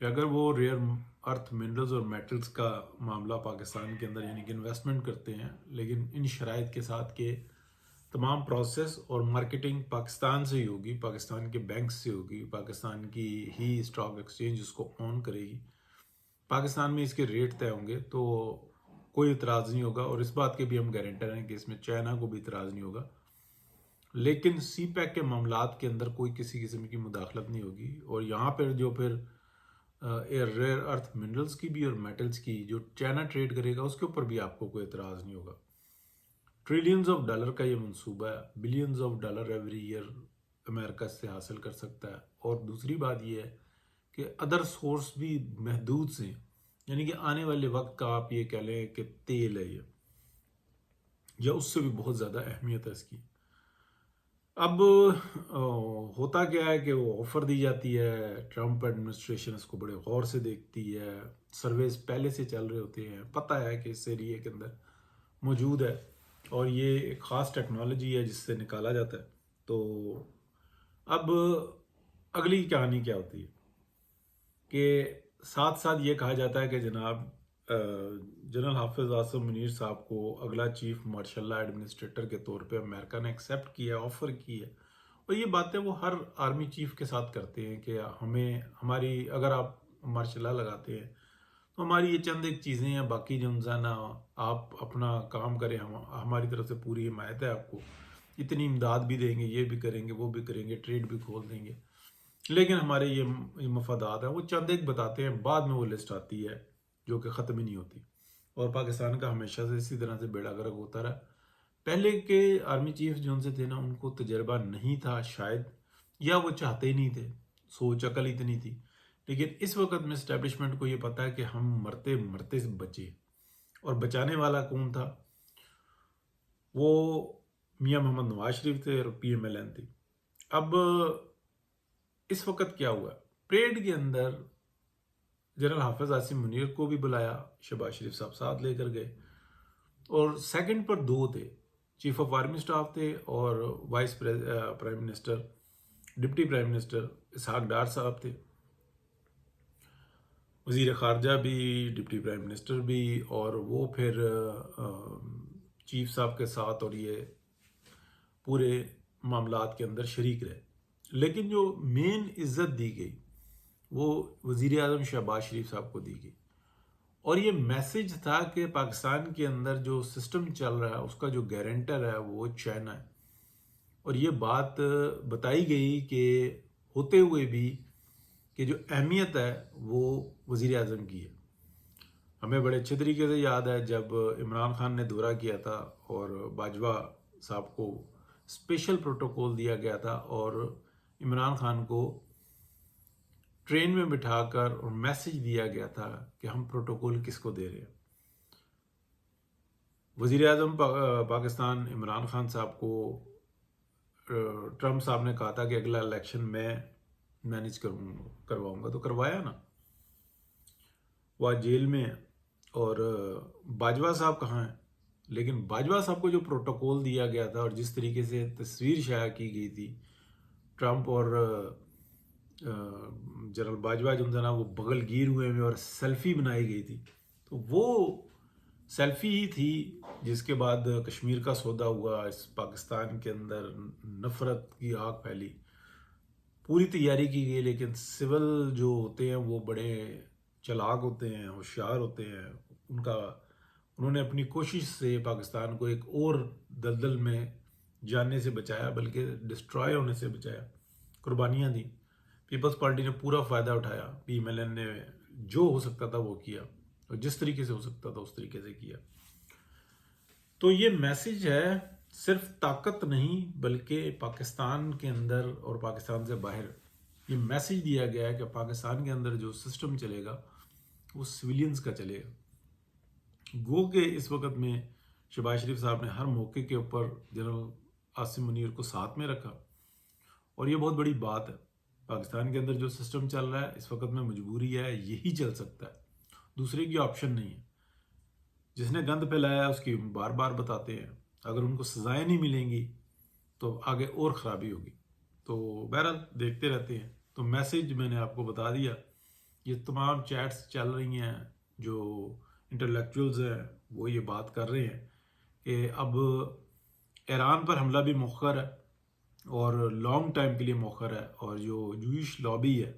کہ اگر وہ ریئر ارتھ منرلز اور میٹلز کا معاملہ پاکستان کے اندر یعنی کہ انویسٹمنٹ کرتے ہیں، لیکن ان شرائط کے ساتھ کہ تمام پروسیس اور مارکیٹنگ پاکستان سے ہی ہوگی، پاکستان کے بینک سے ہوگی، پاکستان کی ہی اسٹاک ایکسچینج اس کو آن کرے گی، پاکستان میں اس کے ریٹ طے ہوں گے، تو کوئی اعتراض نہیں ہوگا. اور اس بات کے بھی ہم گارنٹر ہیں کہ اس میں چائنا کو بھی اعتراض نہیں ہوگا. لیکن سی پیک کے معاملات کے اندر کوئی کسی قسم کی مداخلت نہیں ہوگی. اور یہاں پر جو پھر ریئر ارتھ منرلز کی بھی اور میٹلز کی جو چائنا ٹریڈ کرے گا، اس کے اوپر بھی آپ کو کوئی اعتراض نہیں ہوگا. ٹریلینز آف ڈالر کا یہ منصوبہ ہے، billions of dollar every year America سے حاصل کر سکتا ہے. اور دوسری بات یہ ہے کہ ادر سورس بھی محدود سے، یعنی کہ آنے والے وقت کا آپ یہ کہہ لیں کہ تیل ہے یہ، یا اس سے بھی بہت زیادہ اہمیت ہے اس کی. اب ہوتا کیا ہے کہ وہ آفر دی جاتی ہے، ٹرمپ ایڈمنسٹریشن اس کو بڑے غور سے دیکھتی ہے، سرویز پہلے سے چل رہے ہوتے ہیں، پتہ ہے کہ اس ایریے کے اندر موجود ہے اور یہ ایک خاص ٹیکنالوجی ہے جس سے نکالا جاتا ہے. تو اب اگلی کہانی کیا ہوتی ہے کہ ساتھ ساتھ یہ کہا جاتا ہے کہ جناب جنرل حافظ عاصم منیر صاحب کو اگلا چیف مارشل لا ایڈمنسٹریٹر کے طور پہ امریکہ نے ایکسیپٹ کیا، آفر کی ہے. اور یہ باتیں وہ ہر آرمی چیف کے ساتھ کرتے ہیں کہ ہماری اگر آپ مارشل لا لگاتے ہیں تو ہماری یہ چند ایک چیزیں ہیں، باقی جو نا آپ اپنا کام کریں، ہماری طرف سے پوری حمایت ہے، آپ کو اتنی امداد بھی دیں گے، یہ بھی کریں گے، وہ بھی کریں گے، ٹریڈ بھی کھول دیں گے. لیکن ہمارے یہ مفادات ہیں، وہ چند ایک بتاتے ہیں، بعد میں وہ لسٹ آتی ہے جو کہ ختم ہی نہیں ہوتی. اور پاکستان کا ہمیشہ سے اسی طرح سے بیڑا گرک ہوتا رہا. پہلے کے آرمی چیف جو ان سے تھے نا، ان کو تجربہ نہیں تھا شاید، یا وہ چاہتے ہی نہیں تھے، سوچ عقل اتنی تھی. لیکن اس وقت میں اسٹیبلشمنٹ کو یہ پتا ہے کہ ہم مرتے مرتے سے بچے. اور بچانے والا کون تھا؟ وہ میاں محمد نواز شریف تھے اور پی ایم ایل این تھی. اب اس وقت کیا ہوا؟ پریڈ کے اندر جنرل حافظ عاصم منیر کو بھی بلایا، شہباز شریف صاحب ساتھ لے کر گئے، اور سیکنڈ پر دو تھے، چیف آف آرمی سٹاف تھے اور vice prime minister, deputy prime minister Ishaq Dar sahab تھے، وزیر خارجہ بھی، ڈپٹی پرائم منسٹر بھی، اور وہ پھر چیف صاحب کے ساتھ اور یہ پورے معاملات کے اندر شریک رہے. لیکن جو مین عزت دی گئی وہ وزیر اعظم شہباز شریف صاحب کو دی گئی. اور یہ میسج تھا کہ پاکستان کے اندر جو سسٹم چل رہا ہے اس کا جو گارنٹر ہے وہ چائنا ہے. اور یہ بات بتائی گئی کہ ہوتے ہوئے بھی کہ جو اہمیت ہے وہ وزیر اعظم کی ہے. ہمیں بڑے اچھے طریقے سے یاد ہے جب عمران خان نے دورہ کیا تھا اور باجوہ صاحب کو اسپیشل پروٹوکول دیا گیا تھا، اور عمران خان کو ٹرین میں بٹھا کر اور میسج دیا گیا تھا کہ ہم پروٹوکول کس کو دے رہے ہیں. وزیر اعظم پاکستان عمران خان صاحب کو ٹرمپ صاحب نے کہا تھا کہ اگلا الیکشن میں مینیج کرواؤں گا، تو کروایا نا. وہ جیل میں، اور باجوہ صاحب کہاں ہیں؟ لیکن باجوہ صاحب کو جو پروٹوکول دیا گیا تھا اور جس طریقے سے تصویر شائع کی گئی تھی ٹرمپ اور جنرل باجوہ جو تھا نا، وہ بغل گیر ہوئے ہوئے اور سیلفی بنائی گئی تھی، تو وہ سیلفی ہی تھی جس کے بعد کشمیر کا سودا ہوا، اس پاکستان کے اندر نفرت کی آگ پھیلی. پوری تیاری کی گئی، لیکن سول جو ہوتے ہیں وہ بڑے چلاک ہوتے ہیں، ہوشیار ہوتے ہیں. انہوں نے اپنی کوشش سے پاکستان کو ایک اور دلدل میں جانے سے بچایا، بلکہ ڈسٹرائے ہونے سے بچایا. قربانیاں دیں، پیپلز پارٹی نے پورا فائدہ اٹھایا، پی ایم ایل این نے جو ہو سکتا تھا وہ کیا، اور جس طریقے سے ہو سکتا تھا اس طریقے سے کیا. تو یہ میسج ہے، صرف طاقت نہیں بلکہ پاکستان کے اندر اور پاکستان سے باہر یہ میسج دیا گیا ہے کہ پاکستان کے اندر جو سسٹم چلے گا وہ سویلینز کا چلے گا. گو کہ اس وقت میں شہباز شریف صاحب نے ہر موقع کے اوپر جنرل عاصم منیر کو ساتھ میں رکھا، اور یہ بہت بڑی بات ہے. پاکستان کے اندر جو سسٹم چل رہا ہے اس وقت میں مجبوری ہے، یہی چل سکتا ہے، دوسرے کی آپشن نہیں ہے. جس نے گند پھیلایا اس کی بار بار بتاتے ہیں، اگر ان کو سزائیں نہیں ملیں گی تو آگے اور خرابی ہوگی. تو بہرحال دیکھتے رہتے ہیں. تو میسج میں نے آپ کو بتا دیا یہ تمام چیٹس چل رہی ہیں، جو انٹلیکچوئلز ہیں وہ یہ بات کر رہے ہیں کہ اب ایران پر حملہ بھی مؤخر ہے اور لانگ ٹائم کے لیے مؤخر ہے، اور جو جوئش لابی ہے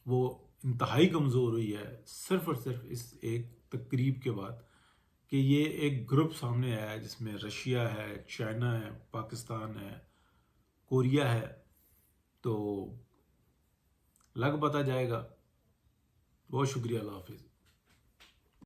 وہ انتہائی کمزور ہوئی ہے صرف اور صرف اس ایک تقریب کے بعد، کہ یہ ایک گروپ سامنے آیا ہے جس میں رشیا ہے، چائنا ہے، پاکستان ہے، کوریا ہے، تو لگ پتہ جائے گا۔ بہت شکریہ، اللہ حافظ۔